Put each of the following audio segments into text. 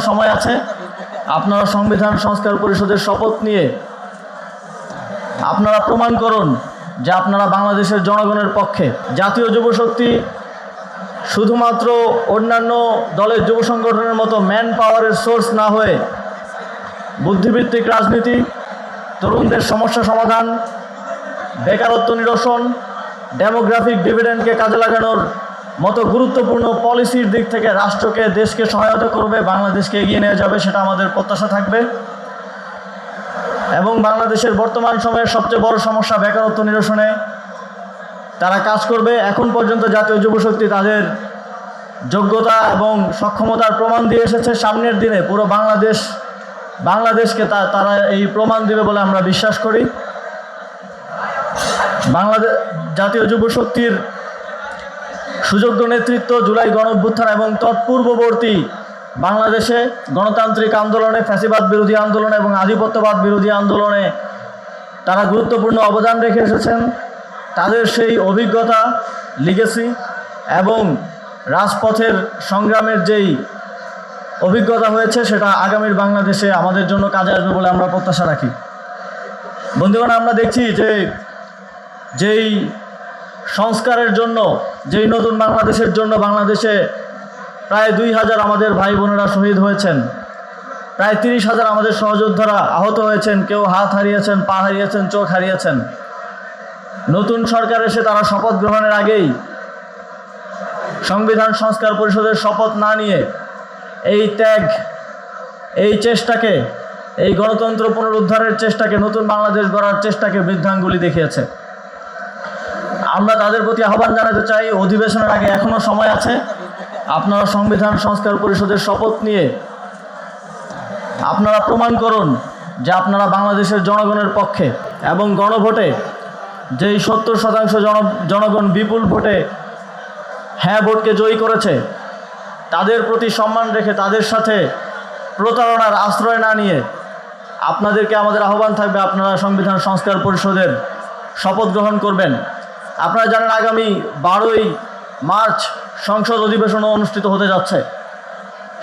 সময় আছে। আপনারা সংবিধান সংস্কার পরিষদের শপথ নিয়ে আপনারা প্রমাণ করুন যে আপনারা বাংলাদেশের জনগণের পক্ষে। জাতীয় যুব শক্তি শুধুমাত্র অন্যান্য দলের যুব সংগঠনের মতো ম্যান পাওয়ারের সোর্স না হয়ে বুদ্ধিভিত্তিক রাজনীতি, তরুণদের সমস্যা সমাধান, বেকারত্ব নিরসন, ডেমোগ্রাফিক ডিভিডেন্ডকে কাজে লাগানোর মতো গুরুত্বপূর্ণ পলিসির দিক থেকে রাষ্ট্রকে, দেশকে সহায়তা করবে, বাংলাদেশকে এগিয়ে নিয়ে যাবে, সেটা আমাদের প্রত্যাশা থাকবে। এবং বাংলাদেশের বর্তমান সময়ের সবচেয়ে বড় সমস্যা বেকারত্ব নিরসনে তারা কাজ করবে। এখন পর্যন্ত জাতীয় যুব শক্তি তাদের যোগ্যতা এবং সক্ষমতার প্রমাণ দিয়ে এসেছে। সামনের দিনে পুরো বাংলাদেশকে তারা এই প্রমাণ দিবে বলে আমরা বিশ্বাস করি। জাতীয় যুব শক্তির সুযোগ্য নেতৃত্ব জুলাই গণঅভ্যুত্থান এবং তৎপূর্ববর্তী বাংলাদেশে গণতান্ত্রিক আন্দোলনে, ফ্যাসিবাদ বিরোধী আন্দোলনে এবং আধিপত্যবাদ বিরোধী আন্দোলনে তারা গুরুত্বপূর্ণ অবদান রেখে এসেছেন। তাদের সেই অভিজ্ঞতা, লিগেসি এবং রাজপথের সংগ্রামের যেই অভিজ্ঞতা হয়েছে সেটা আগামীর বাংলাদেশে আমাদের জন্য কাজে আসবে বলে আমরা প্রত্যাশা রাখি। বন্ধুগণ, আমরা দেখছি যে যেই সংস্কারের জন্য, যেই নতুন বাংলাদেশের জন্য বাংলাদেশে প্রায় 2000 আমাদের ভাই বোনেরা শহীদ হয়েছেন, প্রায় 30,000 আমাদের সহযোদ্ধারা আহত হয়েছেন, কেউ হাত হারিয়েছেন, পা হারিয়েছেন, চোখ হারিয়েছেন। নতুন সরকার এসে তারা শপথ গ্রহণের আগেই সংবিধান সংস্কার পরিষদের শপথ না নিয়ে এই ত্যাগ, এই চেষ্টাকে, এই গণতন্ত্র পুনরুদ্ধারের চেষ্টাকে, নতুন বাংলাদেশ গড়ার চেষ্টাকে বৃদ্ধাঙ্গুলি দেখিয়েছে। আমরা তাদের প্রতি আহ্বান জানাতে চাই, অধিবেশনের আগে এখনও সময় আছে। আপনারা সংবিধান সংস্কার পরিষদের শপথ নিয়ে আপনারা প্রমাণ করুন যে আপনারা বাংলাদেশের জনগণের পক্ষে। এবং গণভোটে যেই 70% জনগণ বিপুল ভোটে হ্যাঁ ভোটকে জয়ী করেছে, তাদের প্রতি সম্মান রেখে তাদের সাথে প্রতারণার আশ্রয় না নিয়ে আপনাদেরকে আমাদের আহ্বান থাকবে, আপনারা সংবিধান সংস্কার পরিষদের শপথ গ্রহণ করবেন। আপনারা জানেন আগামী 12ই মার্চ সংসদ অধিবেশনও অনুষ্ঠিত হতে যাচ্ছে।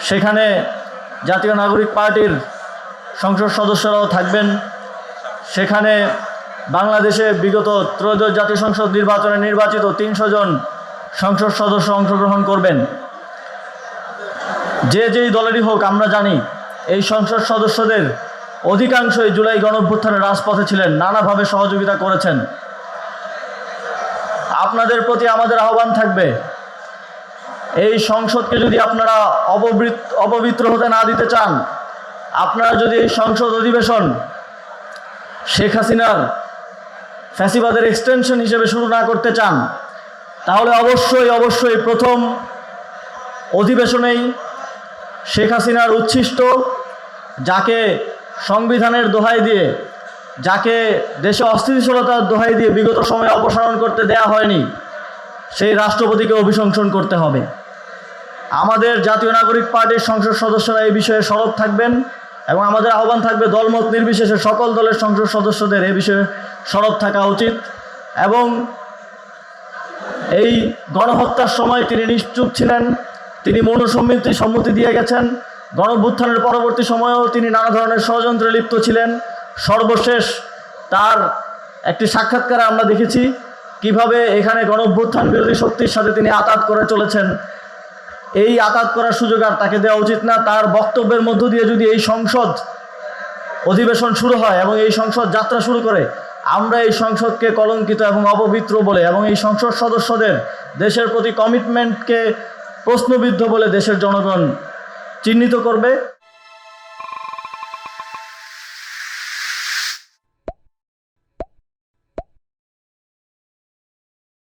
সেখানে জাতীয় নাগরিক পার্টির সংসদ সদস্যরাও থাকবেন। সেখানে বাংলাদেশে বিগত ত্রয়োদশ জাতীয় সংসদ নির্বাচনে নির্বাচিত 300 জন সংসদ সদস্য অংশগ্রহণ করবেন। যেই দলেরই হোক, আমরা জানি এই সংসদ সদস্যদের অধিকাংশই জুলাই গণঅভ্যুত্থানের রাজপথে ছিলেন, নানাভাবে সহযোগিতা করেছেন। আপনাদের প্রতি আমাদের আহ্বান থাকবে, এই সংসদকে যদি আপনারা অপবিত্র হতে না দিতে চান, আপনারা যদি এই সংসদ অধিবেশন শেখ হাসিনার ফ্যাসিবাদের এক্সটেনশন হিসেবে শুরু না করতে চান, তাহলে অবশ্যই প্রথম অধিবেশনেই শেখ হাসিনার উচ্ছিষ্ট, যাকে সংবিধানের দোহাই দিয়ে, যাকে দেশে অস্থিতিশীলতার দোহাই দিয়ে বিগত সময়ে অপসারণ করতে দেয়া হয়নি, সেই রাষ্ট্রপতিকে অভিশংসন করতে হবে। আমাদের জাতীয় নাগরিক পার্টির সংসদ সদস্যরা এই বিষয়ে সরব থাকবেন এবং আমাদের আহ্বান থাকবে দলমত নির্বিশেষে সকল দলের সংসদ সদস্যদের এই বিষয়ে সরব থাকা উচিত। এবং এই গণহত্যার সময় তিনি নিশ্চুপ ছিলেন, তিনি মৌনসম্মতি দিয়ে গেছেন। গণঅভ্যুত্থানের পরবর্তী সময়েও তিনি নানা ধরনের ষড়যন্ত্রে লিপ্ত ছিলেন। সর্বশেষ তার একটি সাক্ষাৎকারে আমরা দেখেছি কিভাবে এখানে গণঅভ্যুত্থান বিরোধী শক্তির সাথে তিনি আতাত করে চলেছেন। এই আতাত করার সুযোগ আর তাকে দেওয়া উচিত না। তার বক্তব্যের মধ্য দিয়ে যদি এই সংসদ অধিবেশন শুরু হয় এবং এই সংসদ যাত্রা শুরু করে, আমরা এই সংসদকে কলঙ্কিত এবং অপবিত্র বলে এবং এই সংসদ সদস্যদের দেশের প্রতি কমিটমেন্টকে প্রশ্নবিদ্ধ বলে দেশের জনগণ চিহ্নিত করবে।